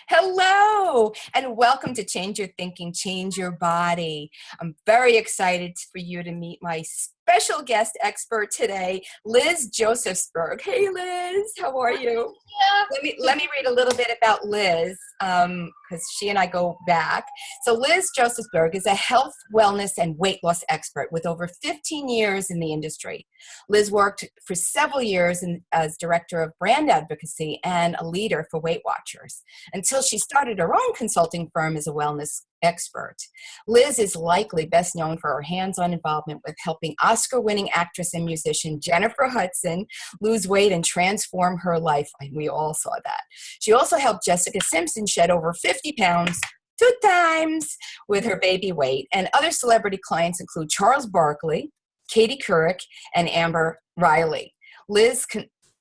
Hello, and welcome to Change Your Thinking, Change Your Body. I'm very excited for you to meet my special guest expert today, Liz Josefsberg. Hey, Liz, how are you? Let me read a little bit about Liz because she and I go back. So Liz Josefsberg is a health, wellness, and weight loss expert with over 15 years in the industry. Liz worked for several years as director of brand advocacy and a leader for Weight Watchers until she started her own consulting firm as a wellness expert. Liz is likely best known for her hands-on involvement with helping Oscar-winning actress and musician Jennifer Hudson lose weight and transform her life. And we all saw that. She also helped Jessica Simpson shed over 50 pounds 2 times with her baby weight. And other celebrity clients include Charles Barkley, Katie Couric, and Amber Riley. Liz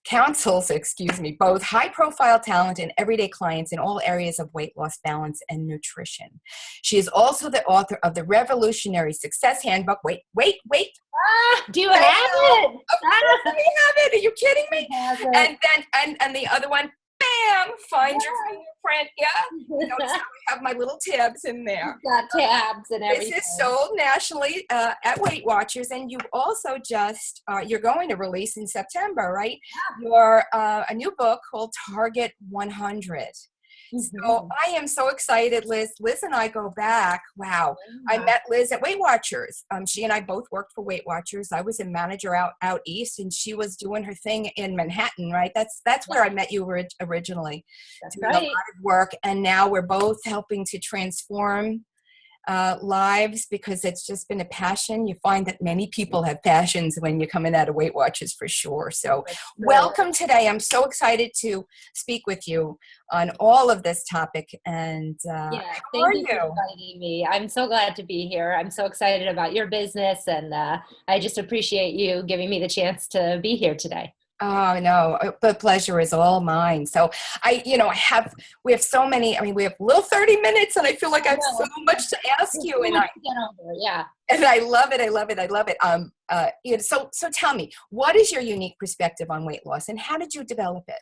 counsels, both high-profile talent and everyday clients in all areas of weight loss, balance, and nutrition. She is also the author of the revolutionary Success Handbook. Wait. Do you have it? Of course we have it. Are you kidding me? And the other one, bam, find your fingerprint. Yeah. Notice how I have my little tabs in there. Got tabs and everything. This is sold nationally at Weight Watchers, and you've also just, you're going to release in September, right? Yeah. Your a new book called Target 100. So I am so excited, Liz. Liz and I go back. Wow. I met Liz at Weight Watchers. She and I both worked for Weight Watchers. I was a manager out east, and she was doing her thing in Manhattan, right? That's where I met you originally. That's doing right. a lot of work, and now we're both helping to transform lives because it's just been a passion. You find that many people have passions when you're coming out of Weight Watchers for sure. So welcome today. I'm so excited to speak with you on all of this topic. And thank how are you for inviting me. I'm so glad to be here. I'm so excited about your business, and I just appreciate you giving me the chance to be here today. Oh, no, the pleasure is all mine. So we have so many, we have little 30 minutes and I feel like I have so much to ask you. And I love it. So tell me, what is your unique perspective on weight loss and how did you develop it?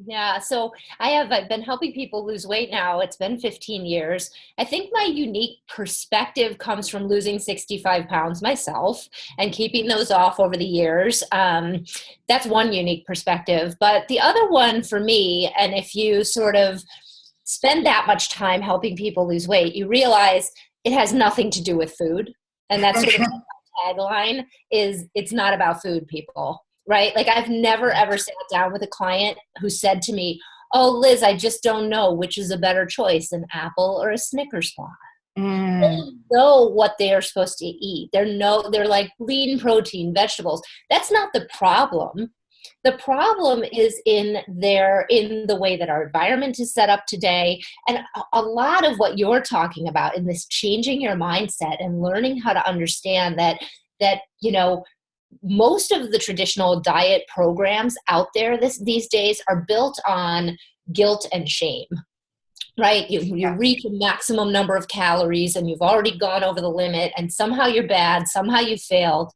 Yeah, so I've been helping people lose weight now. It's been 15 years. I think my unique perspective comes from losing 65 pounds myself and keeping those off over the years. That's one unique perspective. But the other one for me, and if you sort of spend that much time helping people lose weight, you realize it has nothing to do with food. And that's sort of my tagline is it's not about food, people. Right? Like I've never, ever sat down with a client who said to me, oh, Liz, I just don't know which is a better choice, an apple or a Snickers bar. They know what they are supposed to eat. They're like lean protein, vegetables. That's not the problem. The problem is in the way that our environment is set up today. And a lot of what you're talking about in this changing your mindset and learning how to understand that, most of the traditional diet programs out there these days are built on guilt and shame, right? You reach a maximum number of calories and you've already gone over the limit and somehow you're bad, somehow you failed.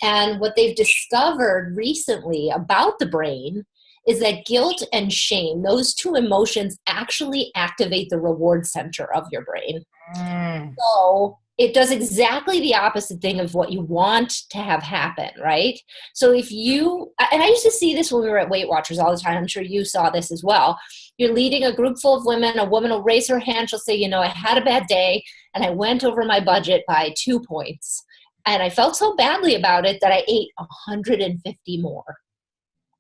And what they've discovered recently about the brain is that guilt and shame, those two emotions actually activate the reward center of your brain. So it does exactly the opposite thing of what you want to have happen, right? So and I used to see this when we were at Weight Watchers all the time. I'm sure you saw this as well. You're leading a group full of women. A woman will raise her hand. She'll say, I had a bad day and I went over my budget by 2 points. And I felt so badly about it that I ate 150 more.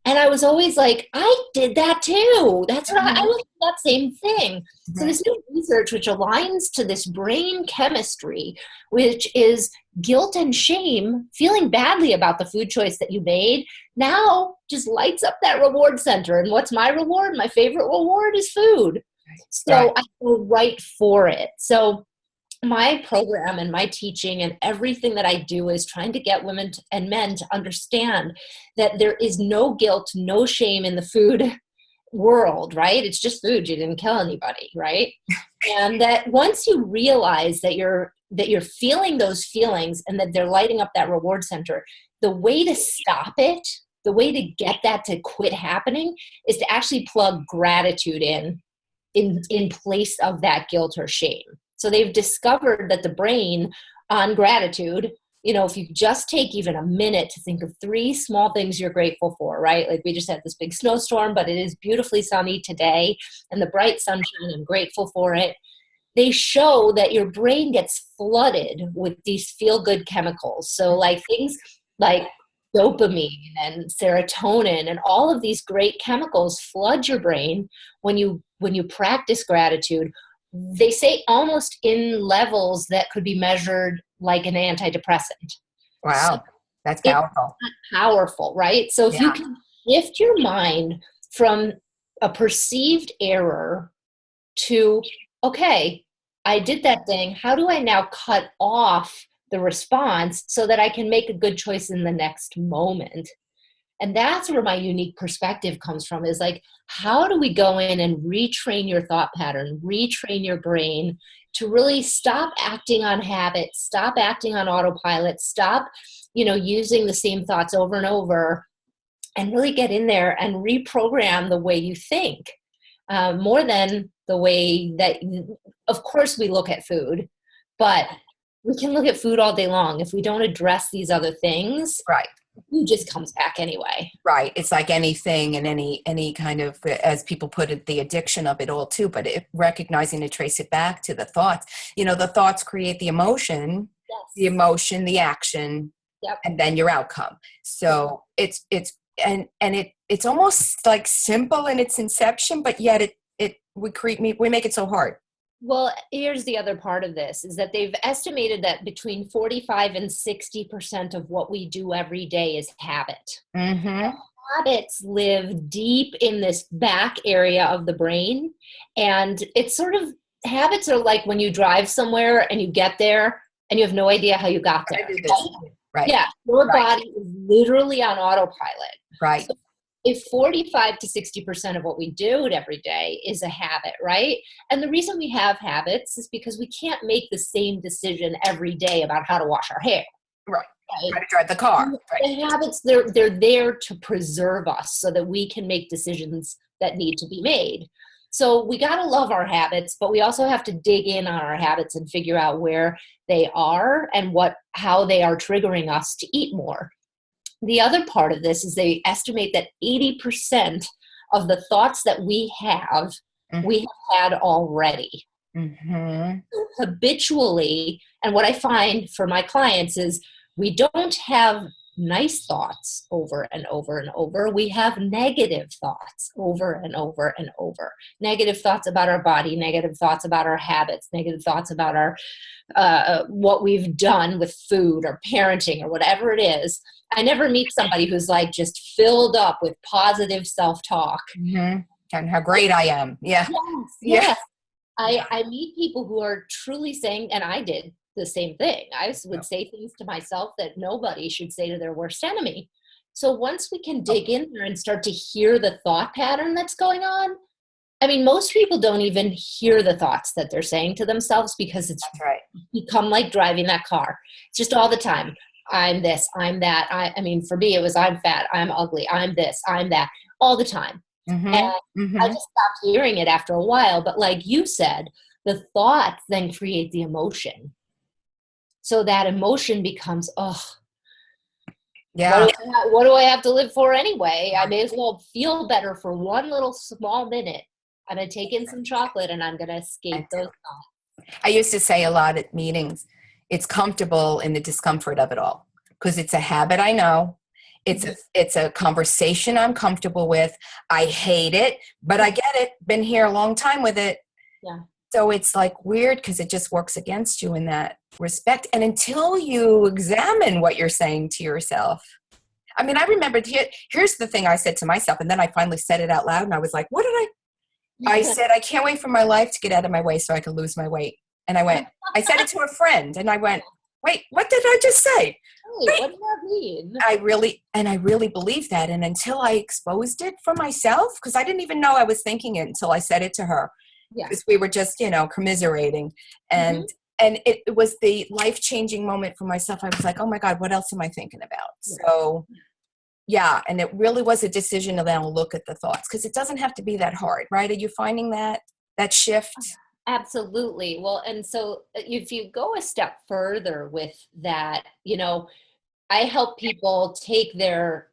And I was always like, I did that too. That's what I looked at that same thing. So this new research, which aligns to this brain chemistry, which is guilt and shame, feeling badly about the food choice that you made, now just lights up that reward center. And what's my reward? My favorite reward is food. So I go right for it. So my program and my teaching and everything that I do is trying to get women and men to understand that there is no guilt, no shame in the food world, right? It's just food. You didn't kill anybody, right? And that once you realize that you're feeling those feelings and that they're lighting up that reward center, the way to stop it, the way to get that to quit happening is to actually plug gratitude in in place of that guilt or shame. So they've discovered that the brain on gratitude, if you just take even a minute to think of 3 small things you're grateful for, right? Like we just had this big snowstorm, but it is beautifully sunny today and the bright sunshine, I'm grateful for it. They show that your brain gets flooded with these feel-good chemicals. So like things like dopamine and serotonin and all of these great chemicals flood your brain when you practice gratitude. They say almost in levels that could be measured like an antidepressant. Wow, So that's it's powerful. powerful, right? So if you Yeah. can shift your mind from a perceived error to, okay, I did that thing. How do I now cut off the response so that I can make a good choice in the next moment? And that's where my unique perspective comes from, is like, how do we go in and retrain your thought pattern, retrain your brain to really stop acting on habit, stop acting on autopilot, stop, using the same thoughts over and over, and really get in there and reprogram the way you think, more than the way that, of course, we look at food, but we can look at food all day long. If we don't address these other things, Right. food just comes back anyway. Right. It's like anything and any kind of, as people put it, the addiction of it all too, but recognizing to trace it back to the thoughts. The thoughts create the emotion, Yes. the action, Yep. and then your outcome. So it's almost like simple in its inception, but yet we make it so hard. Well, here's the other part of this, is that they've estimated that between 45 and 60% of what we do every day is habit. Mm-hmm. Habits live deep in this back area of the brain. And it's sort of, habits are like when you drive somewhere and you get there and you have no idea how you got there. Right. Yeah, your Right. body is literally on autopilot. Right. So if 45 to 60% of what we do every day is a habit, right? And the reason we have habits is because we can't make the same decision every day about how to wash our hair. Right. Right? How to drive the car. Right. The habits, they're there to preserve us so that we can make decisions that need to be made. So we got to love our habits, but we also have to dig in on our habits and figure out where they are and how they are triggering us to eat more. The other part of this is they estimate that 80% of the thoughts that we have had already. Mm-hmm. Habitually, and what I find for my clients is we don't have nice thoughts over and over and over. We have negative thoughts over and over and over. Negative thoughts about our body, negative thoughts about our habits, negative thoughts about our what we've done with food or parenting or whatever it is. I never meet somebody who's like just filled up with positive self-talk. Mm-hmm. And how great I am. Yeah. Yes. Yeah. I meet people who are truly saying, and I did the same thing. I would say things to myself that nobody should say to their worst enemy. So once we can dig in there and start to hear the thought pattern that's going on, I mean, most people don't even hear the thoughts that they're saying to themselves because it's become like driving that car. It's just all the time. I'm this, I'm that. I mean, for me, it was I'm fat, I'm ugly, I'm this, I'm that, all the time. Mm-hmm. And Mm-hmm. I just stopped hearing it after a while. But like you said, the thoughts then create the emotion. So that emotion becomes, Yeah. what do I have to live for anyway? I may as well feel better for one little small minute. I'm going to take in some chocolate and I'm going to escape those thoughts. I used to say a lot at meetings, it's comfortable in the discomfort of it all because it's a habit I know. It's a conversation I'm comfortable with. I hate it, but I get it. Been here a long time with it. Yeah. So it's like weird because it just works against you in that respect. And until you examine what you're saying to yourself, I mean, I remember here's the thing I said to myself, and then I finally said it out loud, and I was like, what did I said, I can't wait for my life to get out of my way so I can lose my weight. And I said it to a friend, and I went, wait, what did I just say? Wait, what does that mean? I really believed that. And until I exposed it for myself, because I didn't even know I was thinking it until I said it to her. Because we were just, commiserating. And it was the life-changing moment for myself. I was like, oh my God, what else am I thinking about? So yeah, and it really was a decision to then look at the thoughts because it doesn't have to be that hard, right? Are you finding that that shift? Absolutely. Well, and so if you go a step further with that, I help people take the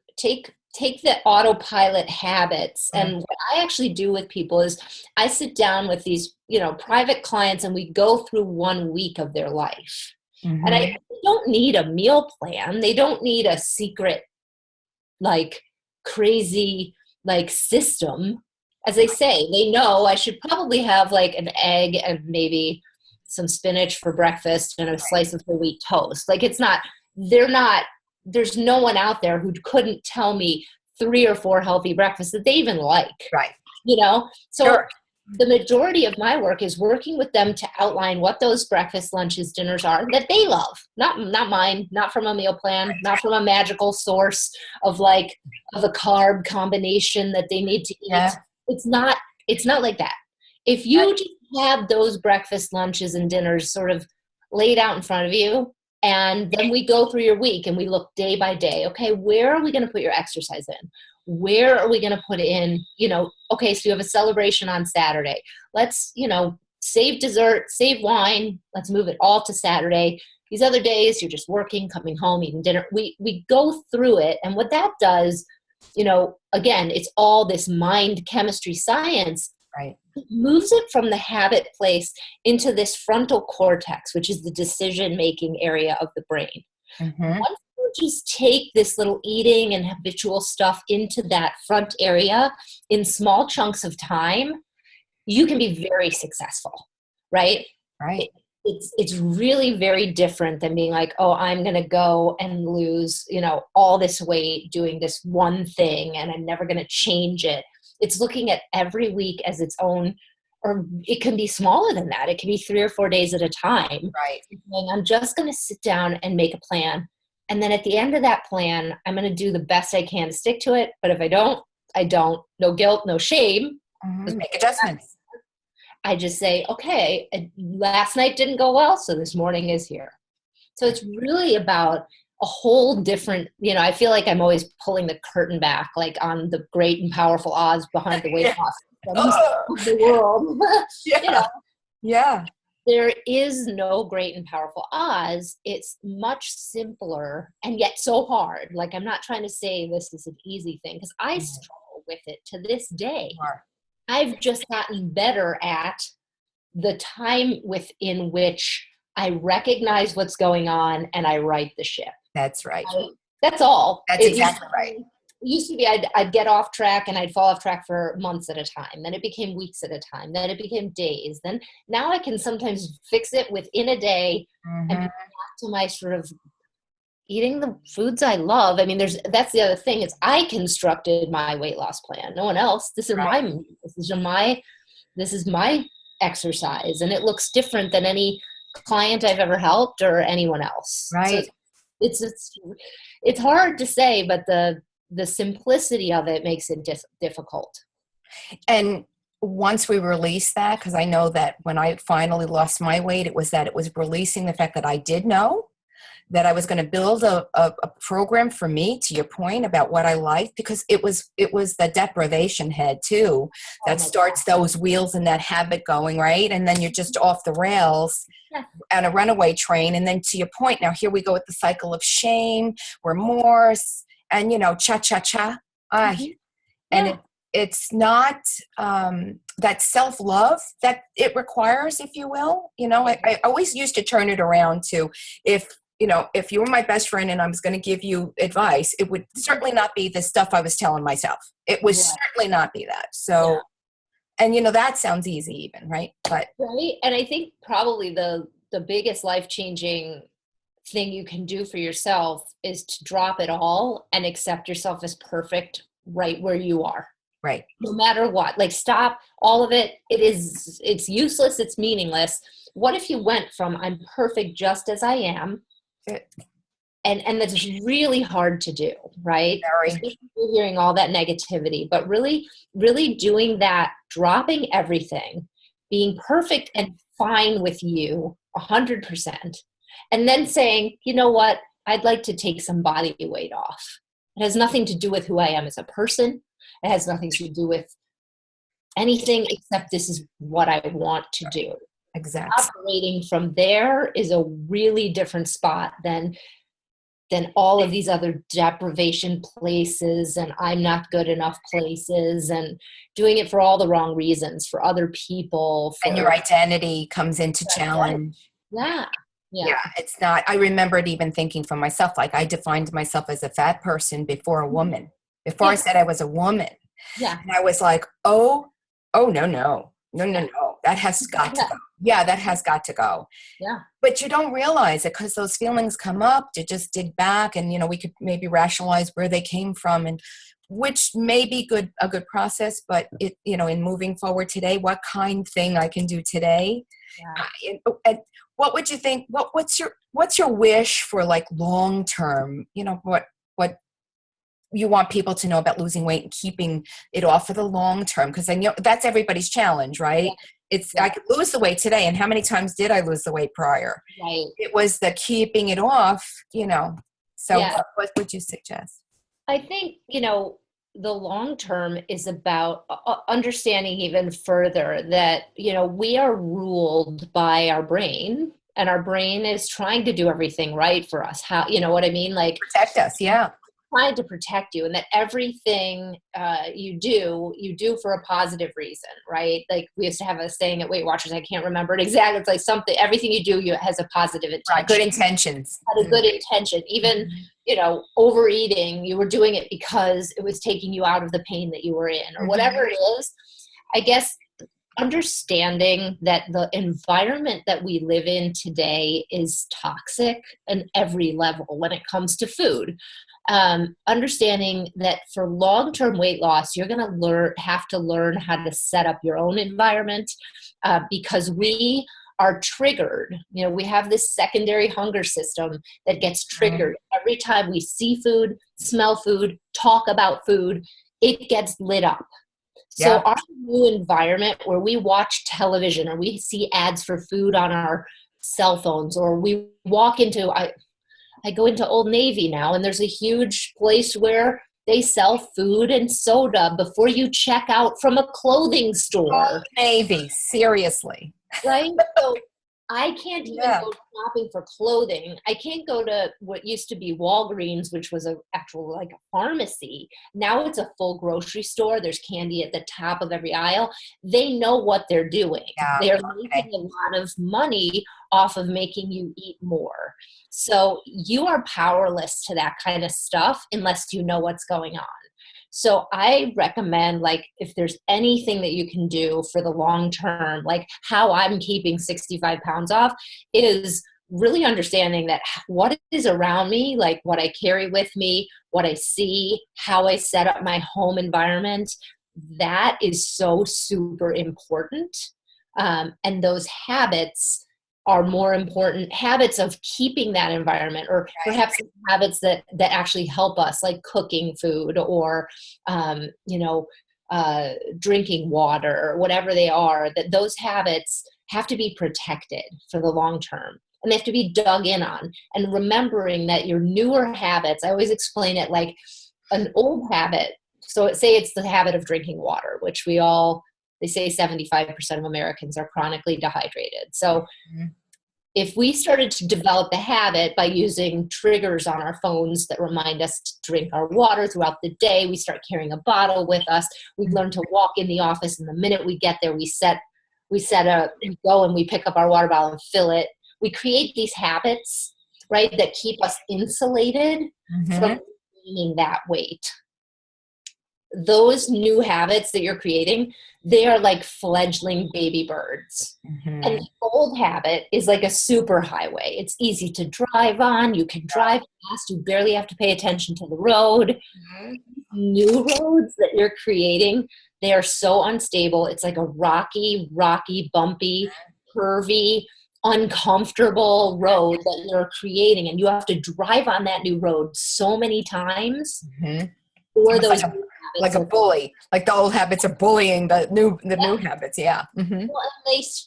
autopilot habits. And what I actually do with people is I sit down with these, private clients, and we go through 1 week of their life. And I don't need a meal plan. They don't need a secret, like crazy, like system. As they say, they know I should probably have like an egg and maybe some spinach for breakfast and a slice of whole wheat toast. Like there's no one out there who couldn't tell me 3 or 4 healthy breakfasts that they even like. Right. So Sure. the majority of my work is working with them to outline what those breakfast, lunches, dinners are that they love. Not mine, not from a meal plan, not from a magical source of a carb combination that they need to eat. Yeah. It's not like that. If you just have those breakfast, lunches, and dinners sort of laid out in front of you, and then we go through your week and we look day by day, okay, where are we going to put your exercise in? Where are we going to put in, okay, so you have a celebration on Saturday. Let's, save dessert, save wine. Let's move it all to Saturday. These other days, you're just working, coming home, eating dinner. We go through it. And what that does, again, it's all this mind chemistry science. Right. It moves it from the habit place into this frontal cortex, which is the decision-making area of the brain. Once you just take this little eating and habitual stuff into that front area in small chunks of time, you can be very successful, right? Right. It's really very different than being like, oh, I'm going to go and lose, all this weight doing this one thing and I'm never going to change it. It's looking at every week as its own, or it can be smaller than that. It can be 3 or 4 days at a time. Right. And I'm just going to sit down and make a plan. And then at the end of that plan, I'm going to do the best I can to stick to it. But if I don't, I don't. No guilt, no shame. Make adjustments. I just say, okay, last night didn't go well, so this morning is here. So it's really about a whole different, I feel like I'm always pulling the curtain back, like on the great and powerful odds behind the weight loss of the world. Yeah. There is no great and powerful Oz. It's much simpler and yet so hard. Like, I'm not trying to say this is an easy thing, because I struggle with it to this day. I've just gotten better at the time within which I recognize what's going on and I right the ship. That's right. That's all. That's exactly right. It used to be I'd get off track and I'd fall off track for months at a time. Then it became weeks at a time. Then it became days. Then now I can sometimes fix it within a day and be back to my sort of eating the foods I love. I mean, that's the other thing, is I constructed my weight loss plan. No one else. This is my exercise, and it looks different than any client I've ever helped or anyone else. Right. So it's hard to say, but the simplicity of it makes it difficult. And once we release that, because I know that when I finally lost my weight, it was releasing the fact that I did know that I was going to build a program for me, to your point about what I liked, because it was the deprivation head too that starts those wheels and that habit going, right? And then you're just off the rails on a runaway train. And then to your point, now here we go with the cycle of shame, remorse, and cha-cha-cha. And it's not that self-love that it requires, if you will. I always used to turn it around to, if you were my best friend and I was going to give you advice, it would certainly not be the stuff I was telling myself. It would certainly not be that. So, and that sounds easy even, right? But right. And I think probably the biggest life-changing thing you can do for yourself is to drop it all and accept yourself as perfect right where you are. Right. No matter what, like, stop all of it. It's useless. It's meaningless. What if you went from I'm perfect just as I am? And that's really hard to do, right? Especially if you're hearing all that negativity, but really, really doing that, dropping everything, being perfect and fine with you 100%. And then saying, you know what? I'd like to take some body weight off. It has nothing to do with who I am as a person. It has nothing to do with anything except this is what I want to do. Exactly. Operating from there is a really different spot than all of these other deprivation places and I'm not good enough places, and doing it for all the wrong reasons, for other people, And your identity comes into challenge. Yeah. Yeah, it's not. I remembered even thinking for myself, like I defined myself as a fat person before a woman, before I said I was a woman. Yeah. And I was like, oh, no. That has got to go. Yeah, that has got to go. Yeah. But you don't realize it because those feelings come up to just dig back, and we could maybe rationalize where they came from, and which may be a good process. But in moving forward today, what kind thing I can do today? And what would you think? What's your wish for like long term? What you want people to know about losing weight and keeping it off for the long term? Because I know that's everybody's challenge, right? I could lose the weight today, and how many times did I lose the weight prior? Right. It was the keeping it off, So what would you suggest? I think, the long term is about understanding even further that, we are ruled by our brain, and our brain is trying to do everything right for us. How, you know what I mean? Like Protect us, yeah. Trying to protect you, and that everything you do for a positive reason, right? Like we used to have a saying at Weight Watchers, I can't remember it exactly. It's like everything you do, has a positive intention. Right, good intentions. Had a good intention. Even, overeating, you were doing it because it was taking you out of the pain that you were in, or whatever it is. I guess understanding that the environment that we live in today is toxic on every level when it comes to food. Understanding that for long-term weight loss, you're going to have to learn how to set up your own environment, because we are triggered. We have this secondary hunger system that gets triggered every time we see food, smell food, talk about food. It gets lit up. So our new environment where we watch television or we see ads for food on our cell phones, or we walk into, I go into Old Navy now, and there's a huge place where they sell food and soda before you check out from a clothing store. Old Navy, seriously. Right? So I can't even go shopping for clothing. I can't go to what used to be Walgreens, which was an actual like a pharmacy. Now it's a full grocery store. There's candy at the top of every aisle. They know what they're doing. They're making a lot of money off of making you eat more. So you are powerless to that kind of stuff unless you know what's going on. So I recommend, like, if there's anything that you can do for the long term, like how I'm keeping 65 pounds off, is really understanding that what is around me, like what I carry with me, what I see, how I set up my home environment, that is so super important. And those habits are more important, habits of keeping that environment, or perhaps habits that actually help us, like cooking food, or drinking water, or whatever they are. That those habits have to be protected for the long term, and they have to be dug in on. And remembering that your newer habits, I always explain it like an old habit. So say it's the habit of drinking water, which they say 75% of Americans are chronically dehydrated. So if we started to develop the habit by using triggers on our phones that remind us to drink our water throughout the day, we start carrying a bottle with us. We learn to walk in the office, and the minute we get there, we go and we pick up our water bottle and fill it. We create these habits, right, that keep us insulated from gaining that weight. Those new habits that you're creating, they are like fledgling baby birds. And the old habit is like a super highway. It's easy to drive on. You can drive fast. You barely have to pay attention to the road. New roads that you're creating, they are so unstable. It's like a rocky, bumpy, curvy, uncomfortable road that you're creating. And you have to drive on that new road so many times. Or those like a bully, like the old habits are bullying the new habits. Well,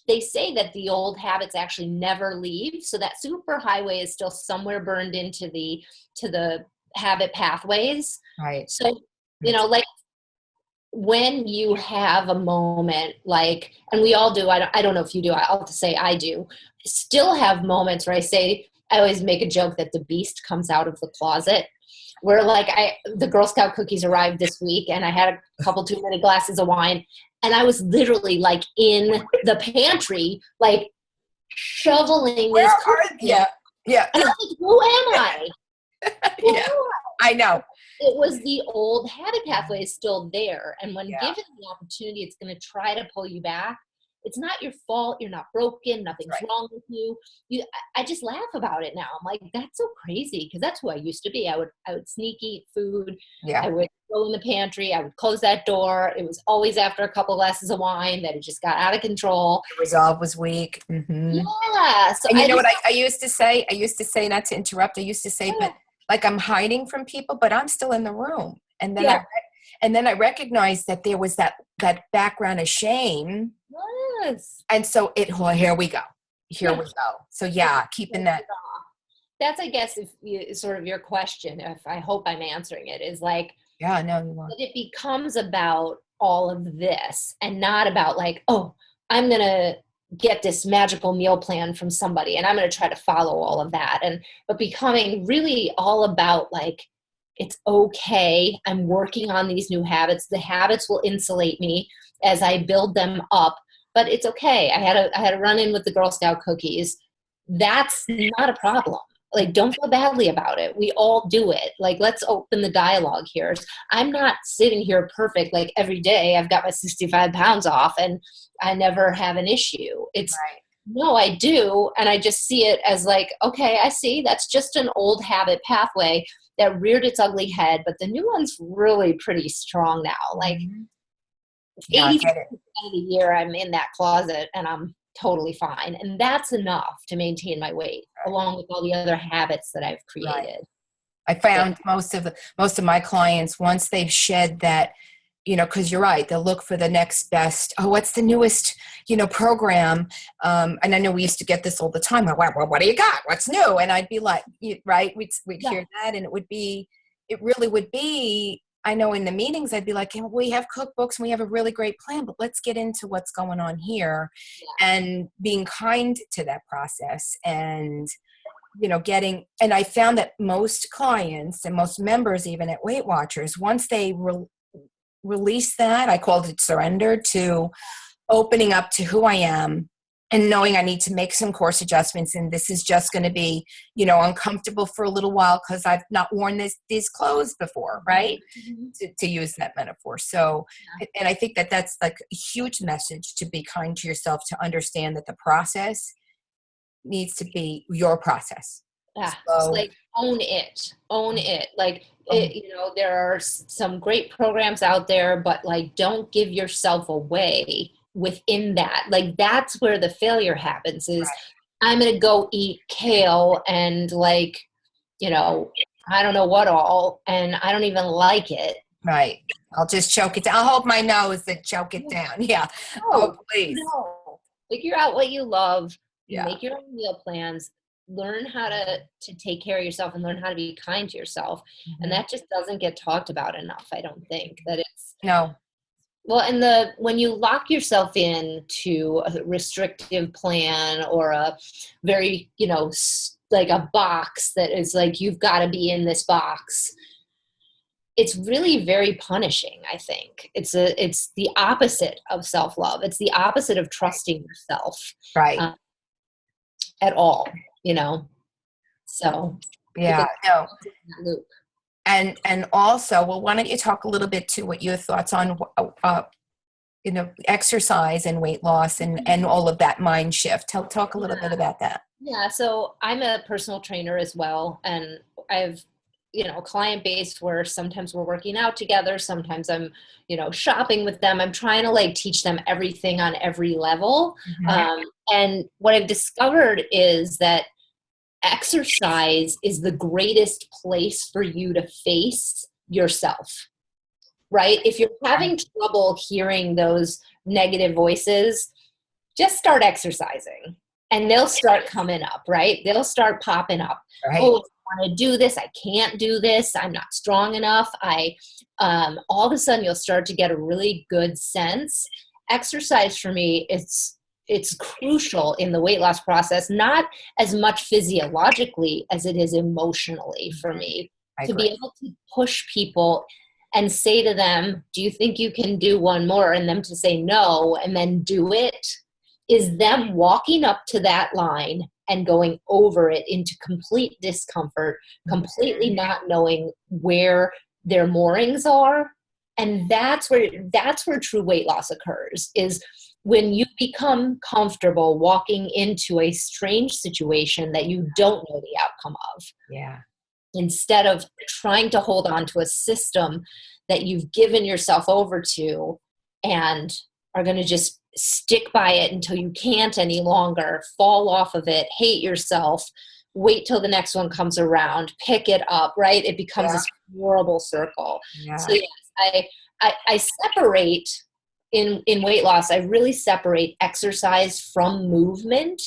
they say that the old habits actually never leave, so that super highway is still somewhere burned into the habit pathways, right? So like when you have a moment like, and we all do, I don't know if you do, I'll have to say I do, still have moments where I always make a joke that the beast comes out of the closet, where like the Girl Scout cookies arrived this week and I had a couple too many glasses of wine and I was literally like in the pantry, like shoveling Where these are, cookies. yeah, yeah. And I was like, who am I? Who Yeah, am I? I know. It was the old habit pathway is still there. And when Yeah, given the opportunity, it's going to try to pull you back. It's not your fault. You're not broken. Nothing's right. wrong with you. I just laugh about it now. I'm like, that's so crazy because that's who I used to be. I would sneak eat food. Yeah, I would go in the pantry. I would close that door. It was always after a couple glasses of wine that it just got out of control. the resolve was weak. Mm-hmm. Yeah. So And you I know just, what I used to say? I used to say, not to interrupt, I used to say, but like I'm hiding from people, but I'm still in the room. And then yeah. I recognized that there was that background of shame. Yes. And so well, here we go. Here Yeah. we go. So yeah, keeping that. That's, I guess, if you, sort of your question, if I hope I'm answering it, is like, Yeah, no, you are. that it becomes about all of this and not about like, oh, I'm going to get this magical meal plan from somebody and I'm going to try to follow all of that. But becoming really all about like, it's okay. I'm working on these new habits. The habits will insulate me as I build them up, but it's okay. I had a run in with the Girl Scout cookies. That's not a problem. Like, don't feel badly about it. We all do it. Like, let's open the dialogue here. I'm not sitting here perfect. Like every day I've got my 65 pounds off and I never have an issue. It's Right. no, I do. And I just see it as like, okay, I see that's just an old habit pathway that reared its ugly head, but the new one's really pretty strong now. Like Mhm. Yeah, I 80% get it. of the year I'm in that closet and I'm totally fine. And that's enough to maintain my weight, along with all the other habits that I've Right. created. I found most of my clients, once they've shed that, because you're right, they'll look for the next best. Oh, what's the newest, program? And I know we used to get this all the time. Well, what do you got? What's new? And I'd be like, right? We'd Yeah. hear that, and it really would be. I know in the meetings, I'd be like, we have cookbooks and we have a really great plan, but let's get into what's going on here, and being kind to that process, and and I found that most clients and most members, even at Weight Watchers, once they release that, I called it surrender, to opening up to who I am and knowing I need to make some course adjustments. And this is just going to be, uncomfortable for a little while because I've not worn these clothes before, right? Mm-hmm. To use that metaphor. So, and I think that that's like a huge message, to be kind to yourself, to understand that the process needs to be your process. Yeah, it's So, like own it. Like there are some great programs out there, but like don't give yourself away within that. Like that's where the failure happens. Is right, I'm gonna go eat kale and like I don't know what all, and I don't even like it. right. I'll just choke it down. I'll hold my nose and choke it down. Yeah. Oh, No, please. no. Figure out what you love. Yeah. Make your own meal plans. Learn how to take care of yourself and learn how to be kind to yourself. Mm-hmm. And that just doesn't get talked about enough. I don't think that it's No. well. And when you lock yourself into a restrictive plan or a very like a box that is like you've got to be in this box, it's really very punishing. I think it's the opposite of self-love. It's the opposite of trusting yourself, Right. at all, so Yeah. No. loop. And also, well, why don't you talk a little bit to what your thoughts on, exercise and weight loss and all of that mind shift. Talk a little bit about that. Yeah, so I'm a personal trainer as well, and I've a client base where sometimes we're working out together, sometimes I'm shopping with them. I'm trying to like teach them everything on every level. Mm-hmm. And what I've discovered is that exercise is the greatest place for you to face yourself, right? If you're having trouble hearing those negative voices, just start exercising and they'll start coming up, right? They'll start popping up. Right. Oh, want to do this. I can't do this. I'm not strong enough. All of a sudden you'll start to get a really good sense. Exercise for me, it's crucial in the weight loss process, not as much physiologically as it is emotionally for me, to be able to push people and say to them, do you think you can do one more? And them to say no, and then do it, is them walking up to that line and going over it into complete discomfort, completely not knowing where their moorings are. And that's where true weight loss occurs, is when you become comfortable walking into a strange situation that you don't know the outcome of. Yeah. Instead of trying to hold on to a system that you've given yourself over to and are going to just stick by it until you can't any longer, fall off of it, hate yourself, wait till the next one comes around, pick it up, right? It becomes this horrible circle. Yeah. So yes, I separate in weight loss, I really separate exercise from movement,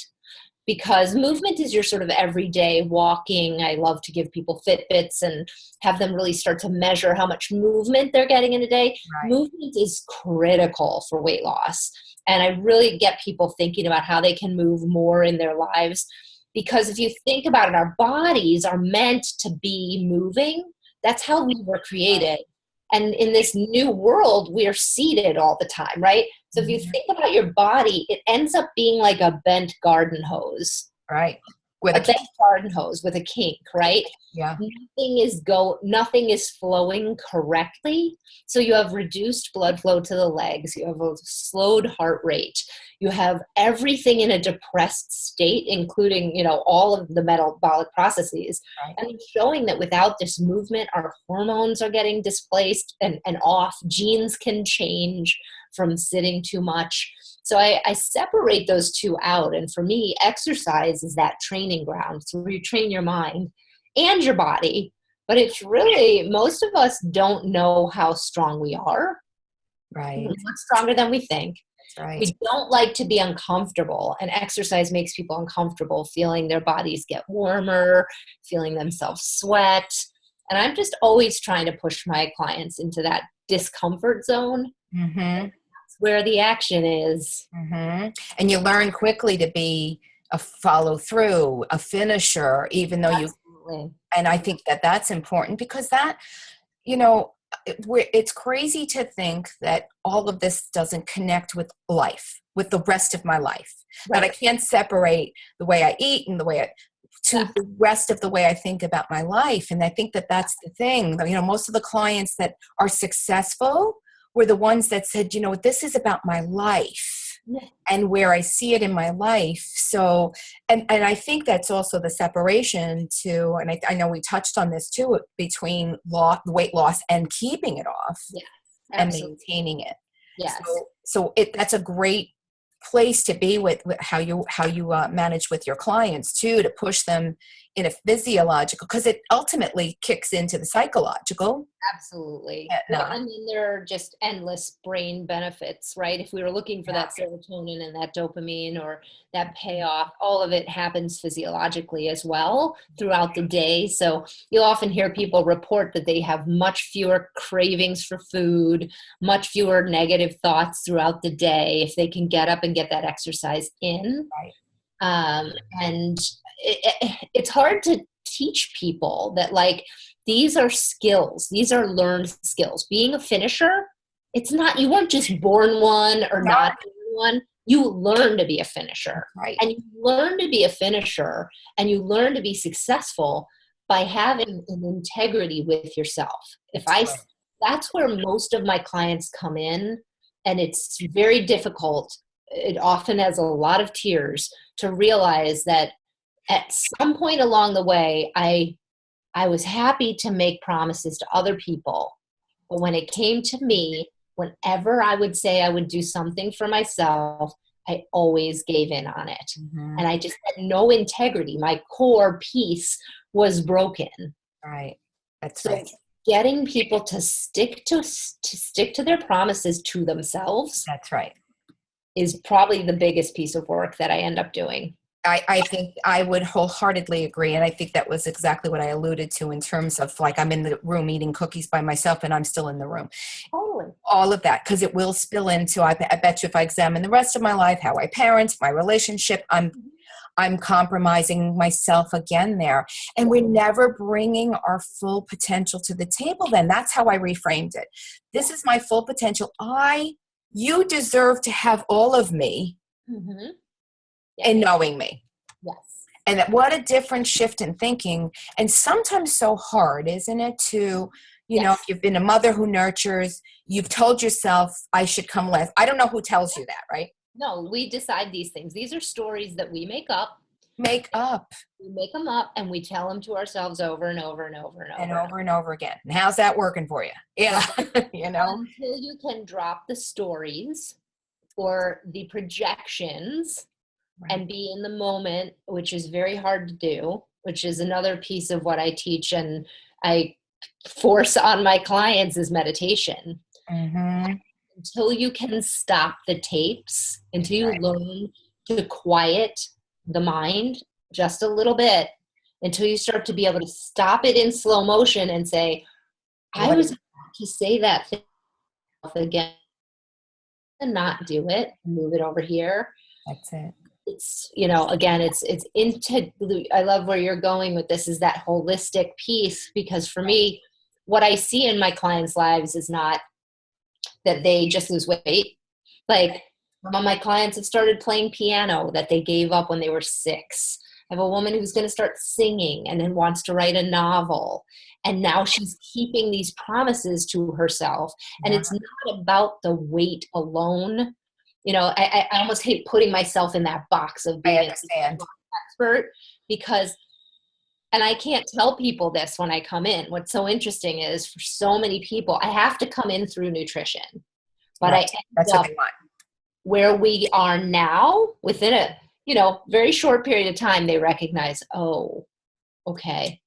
because movement is your sort of everyday walking. I love to give people Fitbits and have them really start to measure how much movement they're getting in a day. Right. Movement is critical for weight loss. And I really get people thinking about how they can move more in their lives. Because if you think about it, our bodies are meant to be moving. That's how we were created. And in this new world, we are seated all the time, right? So if you think about your body, it ends up being like a bent garden hose. Right. With a bent garden hose with a kink, right? Yeah. Nothing is flowing correctly. So you have reduced blood flow to the legs. You have a slowed heart rate. You have everything in a depressed state, including, all of the metabolic processes. Right. And it's showing that without this movement, our hormones are getting displaced and off. Genes can change from sitting too much. So I separate those two out. And for me, exercise is that training ground. So where you train your mind and your body. But it's really, most of us don't know how strong we are. Right. We're not stronger than we think. That's right. We don't like to be uncomfortable. And exercise makes people uncomfortable, feeling their bodies get warmer, feeling themselves sweat. And I'm just always trying to push my clients into that discomfort zone. Mm-hmm. Where the action is. Mm-hmm. And you learn quickly to be a follow through, a finisher, even though Absolutely. And I think that that's important, because that, it's crazy to think that all of this doesn't connect with life, with the rest of my life. Right. That I can't separate the way I eat and the rest of the way I think about my life. And I think that that's the thing. Most of the clients that are successful were the ones that said, this is about my life and where I see it in my life. So, and I think that's also the separation too. And I know we touched on this too, between weight loss and keeping it off and maintaining it. Yes. So that's a great place to be with how you manage with your clients too, to push them in a physiological, because it ultimately kicks into the psychological. Absolutely. Well, and then there are just endless brain benefits, right? If we were looking for that serotonin and that dopamine or that payoff, all of it happens physiologically as well throughout the day. So you'll often hear people report that they have much fewer cravings for food, much fewer negative thoughts throughout the day if they can get up and get that exercise in. Right. And it's hard to teach people that, like, these are skills. These are learned skills. Being a finisher, it's not, you weren't just born one or not born one. You learn to be a finisher. Right. And you learn to be a finisher and you learn to be successful by having an integrity with yourself. That's where most of my clients come in, and it's very difficult. It often has a lot of tears to realize that at some point along the way, I was happy to make promises to other people. But when it came to me, whenever I would say I would do something for myself, I always gave in on it. Mm-hmm. And I just had no integrity. My core piece was broken. Right. That's right. Getting people to stick to their promises to themselves. That's right. Is probably the biggest piece of work that I end up doing. I think I would wholeheartedly agree. And I think that was exactly what I alluded to in terms of like I'm in the room eating cookies by myself and I'm still in the room. Totally. All of that, because it will spill into, I bet you if I examine the rest of my life, how I parent, my relationship, I'm compromising myself again there. And we're never bringing our full potential to the table then. That's how I reframed it. This is my full potential. You deserve to have all of me Mm-hmm. and knowing me. Yes. And that what a different shift in thinking. And sometimes so hard, isn't it, to, if you've been a mother who nurtures, you've told yourself, I should come last. I don't know who tells you that, right? No, we decide these things. These are stories that we make up. Make up. We make them up and we tell them to ourselves over and over and over and over. And over and over again. And how's that working for you? Yeah. Until you can drop the stories or the projections and be in the moment, which is very hard to do, which is another piece of what I teach and I force on my clients is meditation. Mm-hmm. Until you can stop the tapes, until you learn to quiet the mind just a little bit, until you start to be able to stop it in slow motion and say, I was about to say that thing again and not do it, move it over here. That's it. It's, again, it's into, I love where you're going with this, is that holistic piece, because for me, what I see in my clients' lives is not that they just lose weight. Like some of my clients have started playing piano that they gave up when they were 6. I have a woman who's going to start singing and then wants to write a novel. And now she's keeping these promises to herself. And it's not about the weight alone. I almost hate putting myself in that box of being an expert because, and I can't tell people this when I come in. What's so interesting is for so many people, I have to come in through nutrition, but I end up where we are now within a, very short period of time, they recognize, oh, okay.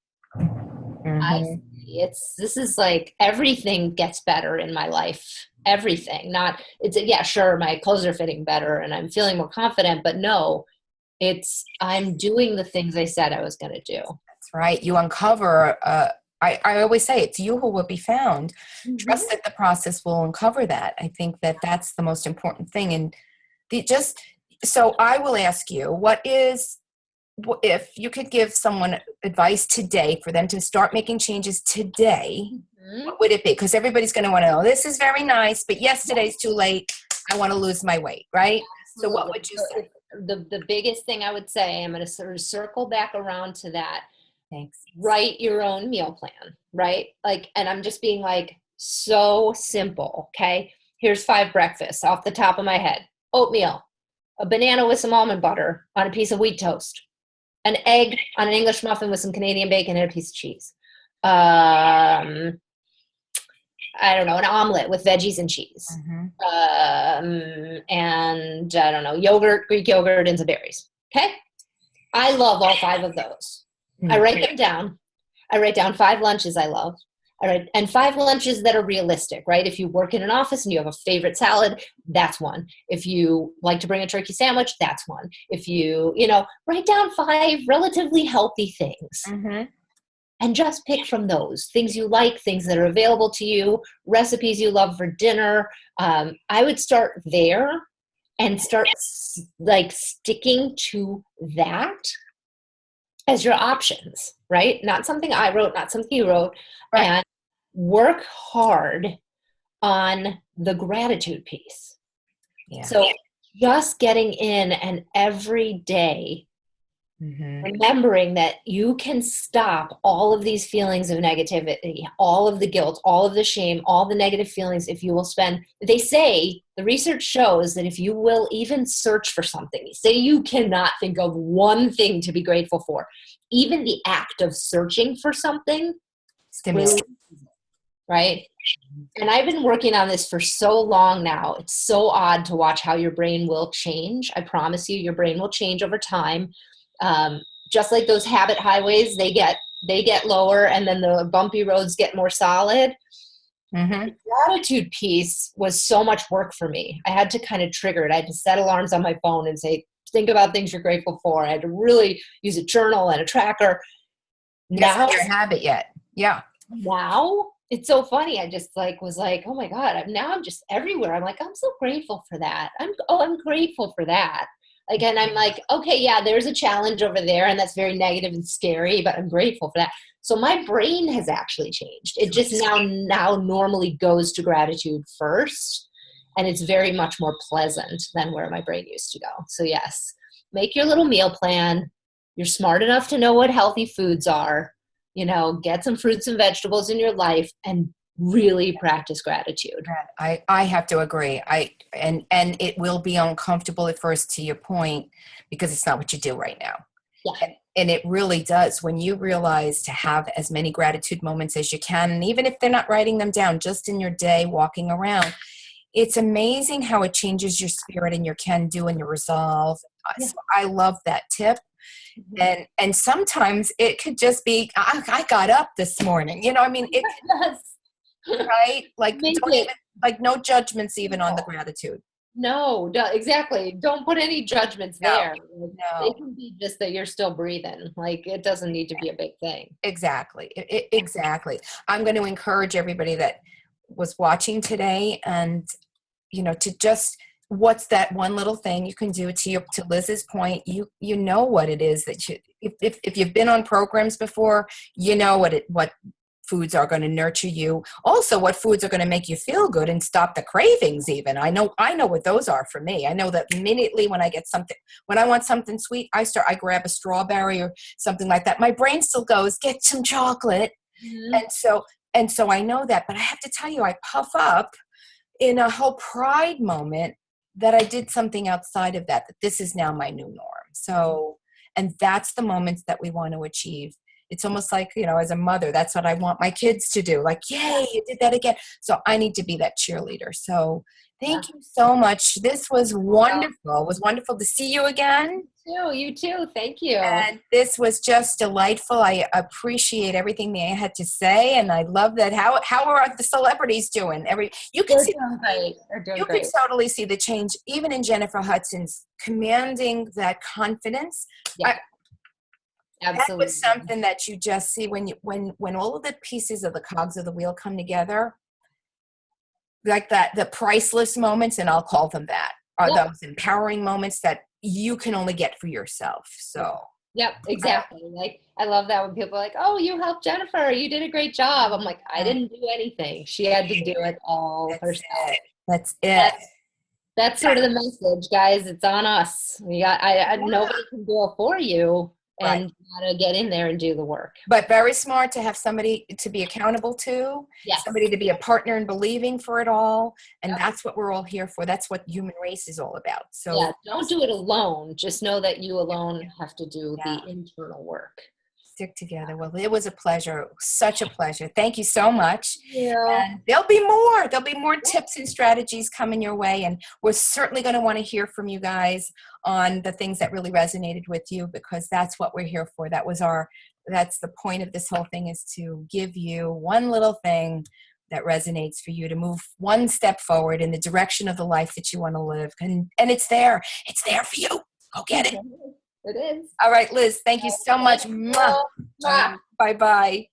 I see. This is like everything gets better in my life. Everything. Sure, my clothes are fitting better and I'm feeling more confident, but no, I'm doing the things I said I was going to do. That's right. You uncover, I always say it's you who will be found. Mm-hmm. Trust that the process will uncover that. I think that that's the most important thing. And so I will ask you, if you could give someone advice today for them to start making changes today, what would it be? Because everybody's going to want to know, this is very nice, but yesterday's too late. I want to lose my weight, right? Absolutely. So what would you say? The biggest thing I would say, I'm going to sort of circle back around to that. Thanks. Write your own meal plan, right? And I'm just being so simple, okay? Here's 5 breakfasts off the top of my head. Oatmeal, a banana with some almond butter on a piece of wheat toast, an egg on an English muffin with some Canadian bacon and a piece of cheese. I don't know, an omelet with veggies and cheese. Mm-hmm. And I don't know, yogurt, Greek yogurt, and some berries. Okay? I love all 5 of those. Mm-hmm. I write them down. I write down 5 lunches I love. And 5 lunches that are realistic, right? If you work in an office and you have a favorite salad, that's one. If you like to bring a turkey sandwich, that's one. If you, write down 5 relatively healthy things. Mm-hmm. And just pick from those things you like, things that are available to you, recipes you love for dinner. I would start there and start sticking to that as your options, right? Not something I wrote, not something you wrote. Right. And work hard on the gratitude piece. Yeah. So just getting in and every day remembering that you can stop all of these feelings of negativity, all of the guilt, all of the shame, all the negative feelings if you will they say, the research shows that if you will even search for something, say you cannot think of one thing to be grateful for, even the act of searching for something stimulates, right? And I've been working on this for so long now. It's so odd to watch how your brain will change. I promise you, your brain will change over time. Just like those habit highways, they get lower and then the bumpy roads get more solid. Mm-hmm. The gratitude piece was so much work for me. I had to kind of trigger it. I had to set alarms on my phone and say, think about things you're grateful for. I had to really use a journal and a tracker. Yes, Now, not your habit yet. Yeah. now it's so funny. I just was like, oh my God, now I'm just everywhere. I'm like, I'm so grateful for that. I'm grateful for that. Like, and I'm like, okay, yeah, there's a challenge over there and that's very negative and scary, but I'm grateful for that. So my brain has actually changed. It just now normally goes to gratitude first. And it's very much more pleasant than where my brain used to go. So yes, make your little meal plan. You're smart enough to know what healthy foods are. Get some fruits and vegetables in your life and really practice gratitude. I have to agree. And it will be uncomfortable at first, to your point, because it's not what you do right now. Yeah. And it really does, when you realize to have as many gratitude moments as you can, and even if they're not writing them down, just in your day, walking around, it's amazing how it changes your spirit and your can do and your resolve. Yeah. So I love that tip. Mm-hmm. And sometimes it could just be, I got up this morning. I mean, it Yes. right? Like, Make don't it. even, like, no judgments even on the gratitude. No, exactly. Don't put any judgments No, there. They no, can be just that you're still breathing. Like, it doesn't need to be a big thing. exactly. Exactly. I'm going to encourage everybody that was watching today, and, to just, what's that one little thing you can do, to Liz's point, you know what it is that if you've been on programs before, you know what foods are going to nurture you. Also, what foods are going to make you feel good and stop the cravings even. I know what those are for me. I know that immediately when I want something sweet, I grab a strawberry or something like that. My brain still goes, get some chocolate. Mm-hmm. And so I know that, but I have to tell you, I puff up in a whole pride moment that I did something outside of that this is now my new norm. So, and that's the moments that we want to achieve. It's almost like, as a mother, that's what I want my kids to do. Like, yay, you did that again. So I need to be that cheerleader. So thank you so much. This was wonderful. It was wonderful to see you again. You too. Thank you. And this was just delightful. I appreciate everything they had to say. And I love that. How are the celebrities doing? You can They're see doing great. They're doing you can great. totally see the change, even in Jennifer Hudson's commanding that confidence. Yeah, That absolutely. was something that you just see when all of the pieces of the cogs of the wheel come together, like that, the priceless moments, and I'll call them that, are those empowering moments that you can only get for yourself. So. Yep, exactly. Like, I love that when people are like, oh, you helped Jennifer. You did a great job. I'm like, I didn't do anything. She had to do it all herself. That's it. That's sort of the message, guys. It's on us. Nobody can do it for you, and Right. you gotta get in there and do the work. But very smart to have somebody to be accountable to, Yes. somebody to be a partner in believing for it all. And that's what we're all here for. That's what human race is all about. So Yeah, don't do it alone. Just know that you alone have to do the internal work. stick together. Well, it was a pleasure. Such a pleasure. Thank you so much. Yeah. And there'll be more. There'll be more tips and strategies coming your way. And we're certainly going to want to hear from you guys on the things that really resonated with you, because that's what we're here for. That's the point of this whole thing, is to give you one little thing that resonates for you to move one step forward in the direction of the life that you want to live. And it's there. It's there for you. Go get it. It is. All right, Liz, thank you so much. Thank you. Bye-bye.